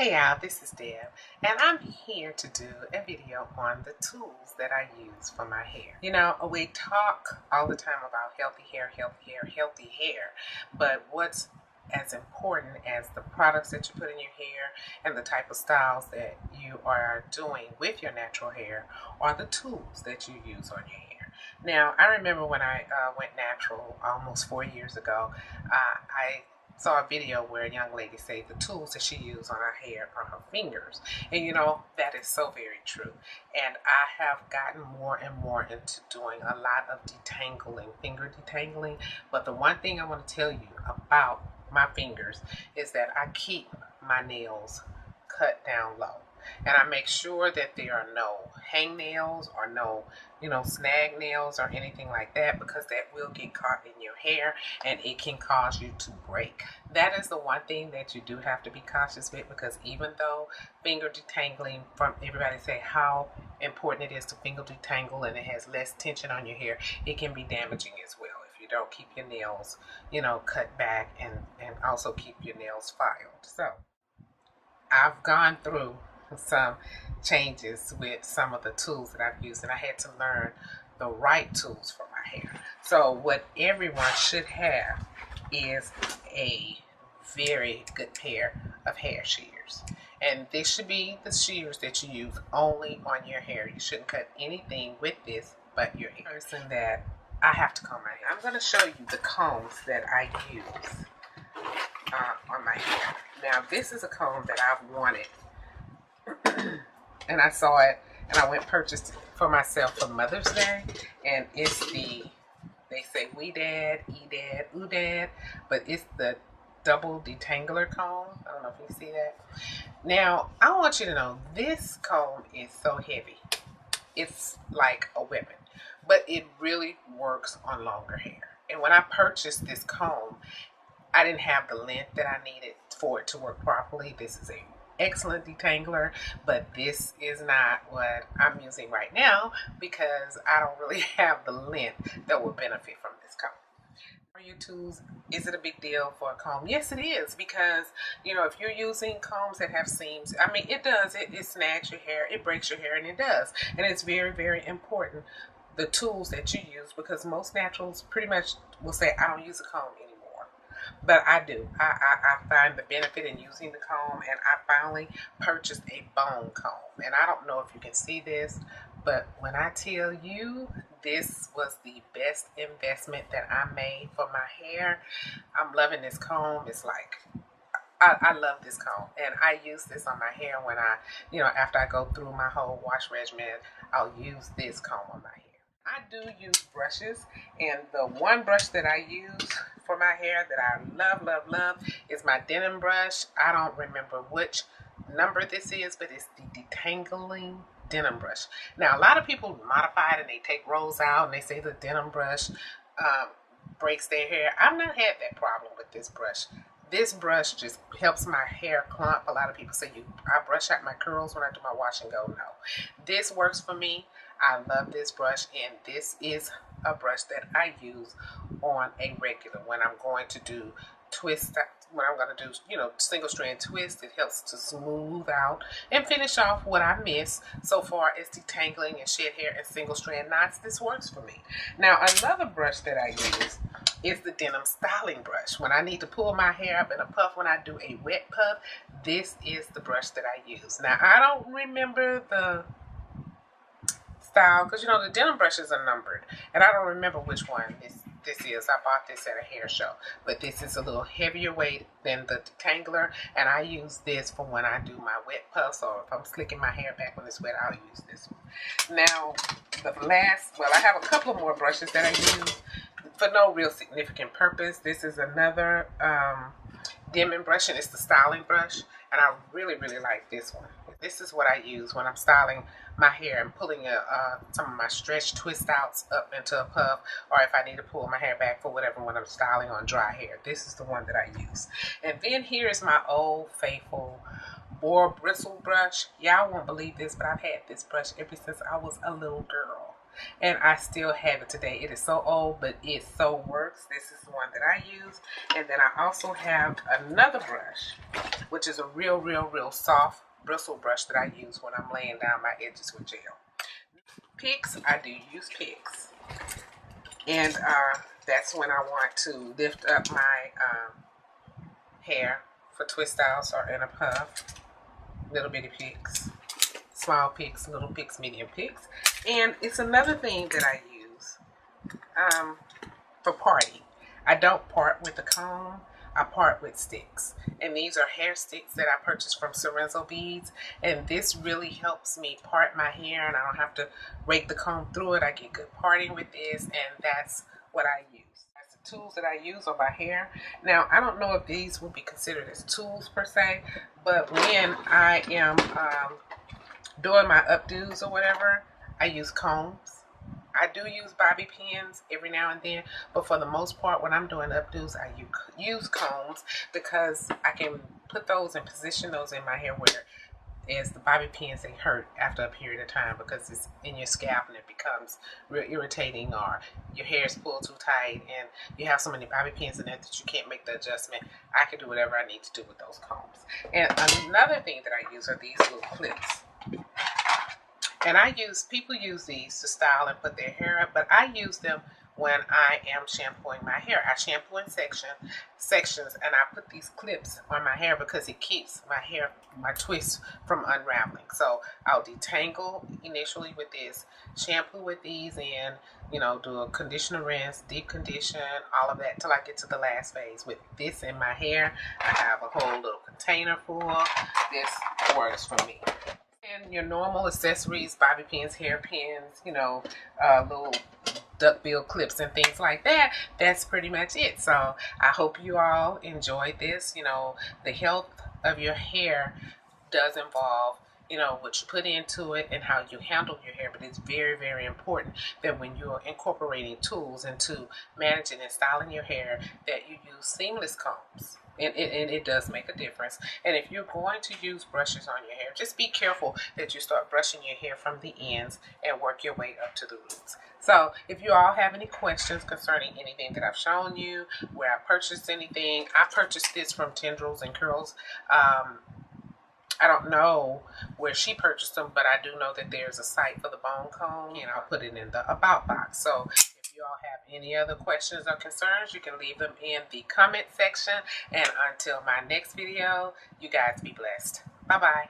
Hey y'all, this is Deb, and I'm here to do a video on the tools that I use for my hair. You know, we talk all the time about healthy hair, healthy hair, but what's as important as the products that you put in your hair and the type of styles that you are doing with your natural hair are the tools that you use on your hair. Now, I remember when I went natural almost 4 years ago, I saw a video where a young lady said the tools that she used on her hair are her fingers. And you know, that is so very true. And I have gotten more and more into doing a lot of detangling, finger detangling. But the one thing I want to tell you about my fingers is that I keep my nails cut down low. And I make sure that there are no hangnails or no, snag nails or anything like that, because that will get caught in your hair and it can cause you to break. That is the one thing that you do have to be cautious with, because even though finger detangling, from everybody say how important it is to finger detangle and it has less tension on your hair, it can be damaging as well if you don't keep your nails, cut back and also keep your nails filed. So I've gone through some changes with some of the tools that I've used, and I had to learn the right tools for my hair. So what everyone should have is a very good pair of hair shears. And this should be the shears that you use only on your hair. You shouldn't cut anything with this but your hair. Person that I have to comb my hair. I'm going to show you the combs that I use on my hair. Now, this is a comb that I've wanted, and I saw it, and I went purchased it for myself for Mother's Day, and it's the, they say Wedad, Edad, Oodad, but it's the double detangler comb. I don't know if you see that. Now, I want you to know this comb is so heavy. It's like a weapon, but it really works on longer hair. And when I purchased this comb, I didn't have the length that I needed for it to work properly. This is a excellent detangler, but this is not what I'm using right now because I don't really have the length that would benefit from this comb. Are your tools, is it a big deal for a comb? Yes, it is, because if you're using combs that have seams, I mean, it does, it snags your hair, it breaks your hair, and it does. And it's very, very important, the tools that you use, because most naturals pretty much will say, I don't use a comb anymore. But I do. I find the benefit in using the comb, and I finally purchased a bone comb. And I don't know if you can see this, but when I tell you this was the best investment that I made for my hair, I'm loving this comb. It's like, I love this comb, and I use this on my hair when after I go through my whole wash regimen, I'll use this comb on my hair. I do use brushes, and the one brush that I use for my hair that I love is my denim brush. I don't remember which number this is, but it's the detangling denim brush. Now, a lot of people modify it and they take rolls out and they say the denim brush breaks their hair. I've not had that problem with this brush. This brush just helps my hair clump. A lot of people say I brush out my curls when I do my wash and go. No, this works for me. I love this brush, and this is a brush that I use on a regular when I'm going to do twist, when I'm going to do, single strand twist. It helps to smooth out and finish off what I miss so far as detangling and shed hair and single strand knots. This works for me. Now, another brush that I use is the denim styling brush. When I need to pull my hair up in a puff, when I do a wet puff, this is the brush that I use. Now, I don't remember the style, because the denim brushes are numbered, and I don't remember which one this is. I bought this at a hair show, but this is a little heavier weight than the detangler, and I use this for when I do my wet puffs, or if I'm slicking my hair back when it's wet, I'll use this one. Now, I have a couple of more brushes that I use for no real significant purpose. This is another Denman brush, and it's the styling brush, and I really like this one. This is what I use when I'm styling my hair and pulling some of my stretch twist outs up into a puff, or if I need to pull my hair back for whatever when I'm styling on dry hair. This is the one that I use. And then here is my old faithful boar bristle brush. Y'all won't believe this, but I've had this brush ever since I was a little girl. and I still have it today. It is so old, but it so works. This is the one that I use. And then I also have another brush, which is a real soft bristle brush that I use when I'm laying down my edges with gel. Picks, I do use picks. And that's when I want to lift up my hair for twist outs or in a puff. Little bitty picks, small picks, little picks, medium picks. And it's another thing that I use for parting. I don't part with the comb, I part with sticks. And these are hair sticks that I purchased from Sorenzo Beads. And this really helps me part my hair, and I don't have to rake the comb through it. I get good parting with this, and that's what I use. That's the tools that I use on my hair. Now, I don't know if these would be considered as tools per se, but when I am doing my updos or whatever, I use combs. I do use bobby pins every now and then, but for the most part, when I'm doing updos, I use combs because I can put those and position those in my hair where as the bobby pins, they hurt after a period of time because it's in your scalp and it becomes real irritating, or your hair is pulled too tight and you have so many bobby pins in it that you can't make the adjustment. I can do whatever I need to do with those combs. And another thing that I use are these little clips. And people use these to style and put their hair up, but I use them when I am shampooing my hair. I shampoo in sections, and I put these clips on my hair because it keeps my hair, my twists from unraveling. So I'll detangle initially with this, shampoo with these in, do a conditioner rinse, deep condition, all of that till I get to the last phase. With this in my hair, I have a whole little container full. This works for me. And your normal accessories, bobby pins, hairpins, little duckbill clips and things like that. That's pretty much it. So I hope you all enjoyed this. The health of your hair does involve what you put into it and how you handle your hair, but it's very important that when you're incorporating tools into managing and styling your hair, that you use seamless combs. And it does make a difference. And if you're going to use brushes on your hair, just be careful that you start brushing your hair from the ends and work your way up to the roots. So if you all have any questions concerning anything that I've shown you, where I purchased anything, I purchased this from Tendrils and Curls. I don't know where she purchased them, but I do know that there's a site for the bone comb, and I'll put it in the about box. So if you all have any other questions or concerns, you can leave them in the comment section. And until my next video, you guys be blessed. Bye-bye.